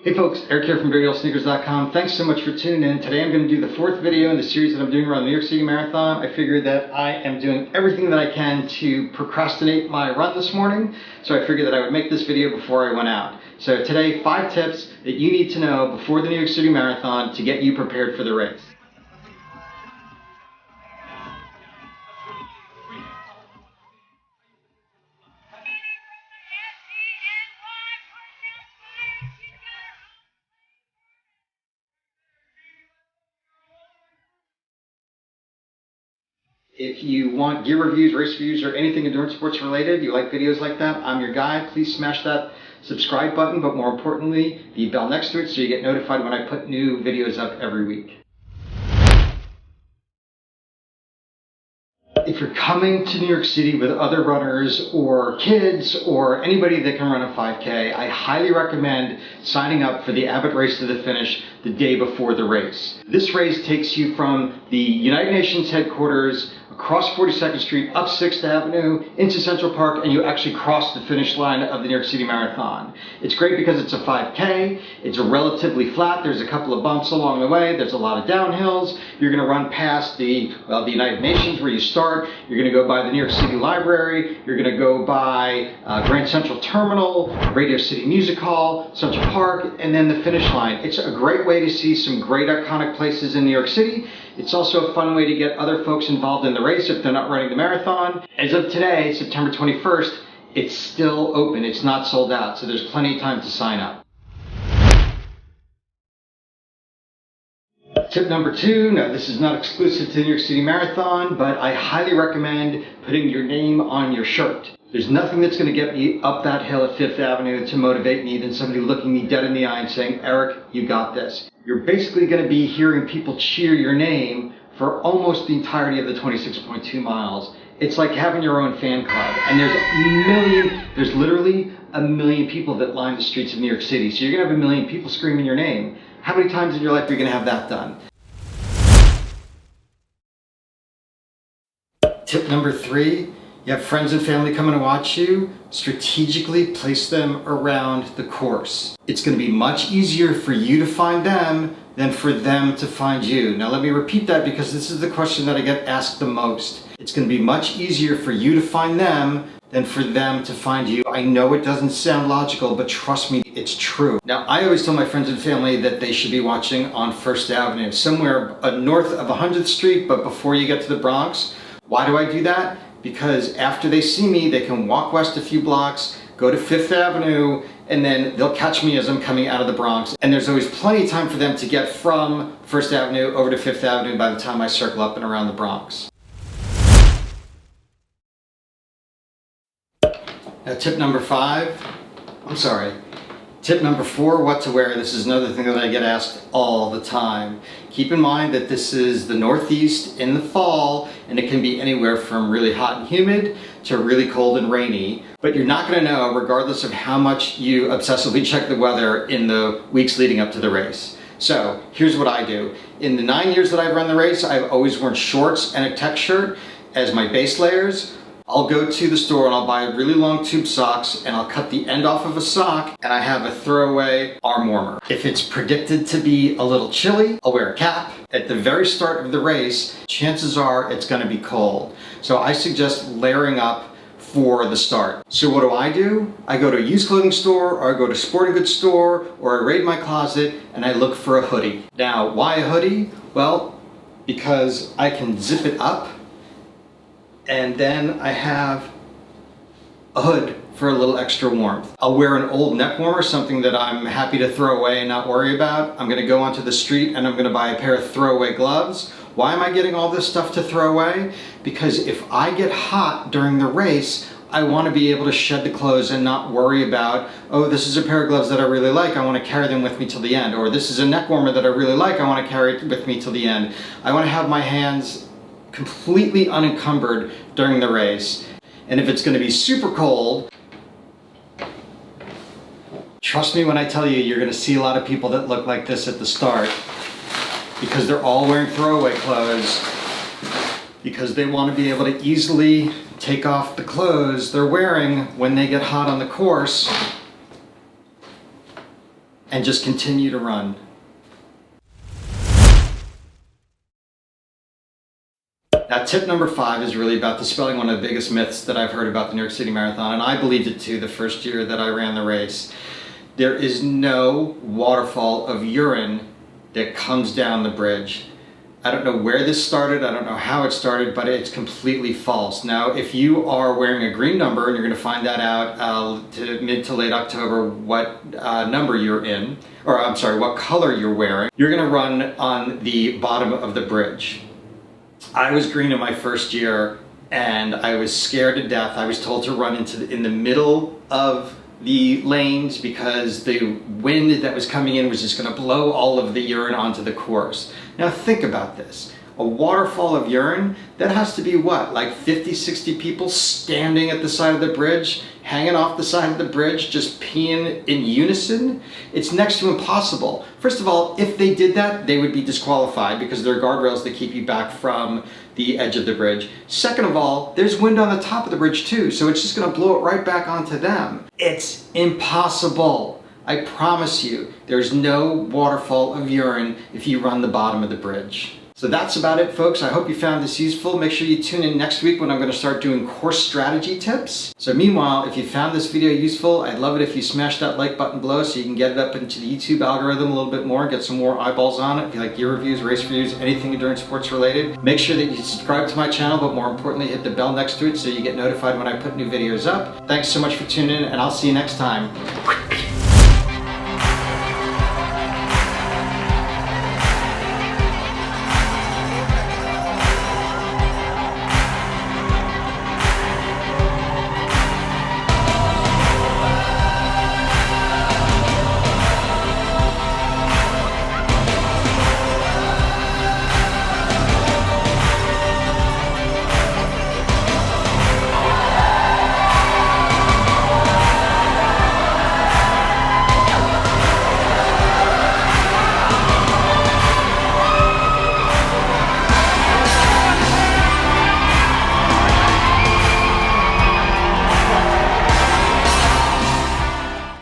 Hey folks, Eric here from VeryOldSneakers.com. Thanks so much for tuning in. Today I'm going to do the fourth video in the series that I'm doing around the New York City Marathon. I figured that I am doing everything that I can to procrastinate my run this morning, so I figured that I would make this video before I went out. So today, 5 tips that you need to know before the New York City Marathon to get you prepared for the race. If you want gear reviews, race reviews, or anything endurance sports related, you like videos like that, I'm your guy. Please smash that subscribe button, but more importantly, the bell next to it so you get notified when I put new videos up every week. If you're coming to New York City with other runners or kids or anybody that can run a 5K, I highly recommend signing up for the Abbott Race to the Finish the day before the race. This race takes you from the United Nations headquarters across 42nd Street, up 6th Avenue, into Central Park, and you actually cross the finish line of the New York City Marathon. It's great because it's a 5K, it's relatively flat, there's a couple of bumps along the way, there's a lot of downhills, you're going to run past the United Nations where you start, you're going to go by the New York City Library, you're going to go by Grand Central Terminal, Radio City Music Hall, Central Park, and then the finish line. It's a great way to see some great iconic places in New York City. It's also a fun way to get other folks involved in the race if they're not running the marathon. As of today, September 21st, it's still open. It's not sold out, so there's plenty of time to sign up. Tip number 2, now this is not exclusive to the New York City Marathon, but I highly recommend putting your name on your shirt. There's nothing that's going to get me up that hill at 5th Avenue to motivate me than somebody looking me dead in the eye and saying, "Eric, you got this." You're basically going to be hearing people cheer your name for almost the entirety of the 26.2 miles. It's like having your own fan club. And there's literally a million people that line the streets of New York City. So you're going to have a million people screaming your name. How many times in your life are you going to have that done? Tip number 3. You have friends and family coming to watch you, strategically place them around the course. It's going to be much easier for you to find them than for them to find you. Now let me repeat that because this is the question that I get asked the most. It's going to be much easier for you to find them than for them to find you. I know it doesn't sound logical, but trust me, it's true. Now, I always tell my friends and family that they should be watching on 1st Avenue, somewhere north of 100th Street, but before you get to the Bronx. Why do I do that? Because after they see me, they can walk west a few blocks, go to 5th Avenue, and then they'll catch me as I'm coming out of the Bronx. And there's always plenty of time for them to get from 1st Avenue over to 5th Avenue by the time I circle up and around the Bronx. Now, tip number 4, what to wear. This is another thing that I get asked all the time. Keep in mind that this is the Northeast in the fall, and it can be anywhere from really hot and humid to really cold and rainy. But you're not going to know, regardless of how much you obsessively check the weather in the weeks leading up to the race. So here's what I do. In the 9 years that I've run the race, I've always worn shorts and a tech shirt as my base layers. I'll go to the store and I'll buy really long tube socks and I'll cut the end off of a sock and I have a throwaway arm warmer. If it's predicted to be a little chilly, I'll wear a cap. At the very start of the race, chances are it's going to be cold. So I suggest layering up for the start. So what do? I go to a used clothing store, or I go to a sporting goods store, or I raid my closet and I look for a hoodie. Now, why a hoodie? Well, because I can zip it up, and then I have a hood for a little extra warmth. I'll wear an old neck warmer, something that I'm happy to throw away and not worry about. I'm gonna go onto the street and I'm gonna buy a pair of throwaway gloves. Why am I getting all this stuff to throw away? Because if I get hot during the race, I wanna be able to shed the clothes and not worry about, oh, this is a pair of gloves that I really like, I wanna carry them with me till the end. Or this is a neck warmer that I really like, I wanna carry it with me till the end. I wanna have my hands completely unencumbered during the race. And if it's going to be super cold, trust me when I tell you, you're going to see a lot of people that look like this at the start because they're all wearing throwaway clothes because they want to be able to easily take off the clothes they're wearing when they get hot on the course and just continue to run. Now, tip number 5 is really about dispelling one of the biggest myths that I've heard about the New York City Marathon, and I believed it too the first year that I ran the race. There is no waterfall of urine that comes down the bridge. I don't know where this started, I don't know how it started, but it's completely false. Now, if you are wearing a green number, and you're going to find that out to mid to late October, what number you're in, or I'm sorry, what color you're wearing, you're going to run on the bottom of the bridge. I was green in my first year, and I was scared to death. I was told to run in the middle of the lanes because the wind that was coming in was just going to blow all of the urine onto the course. Now think about this. A waterfall of urine, that has to be what, like 50, 60 people standing at the side of the bridge, hanging off the side of the bridge, just peeing in unison? It's next to impossible. First of all, if they did that, they would be disqualified because there are guardrails that keep you back from the edge of the bridge. Second of all, there's wind on the top of the bridge too, so it's just gonna blow it right back onto them. It's impossible. I promise you, there's no waterfall of urine if you run the bottom of the bridge. So that's about it, folks. I hope you found this useful. Make sure you tune in next week when I'm going to start doing course strategy tips. So meanwhile, if you found this video useful, I'd love it if you smash that like button below so you can get it up into the YouTube algorithm a little bit more, get some more eyeballs on it. If you like gear reviews, race reviews, anything during sports related, make sure that you subscribe to my channel, but more importantly, hit the bell next to it so you get notified when I put new videos up. Thanks so much for tuning in, and I'll see you next time.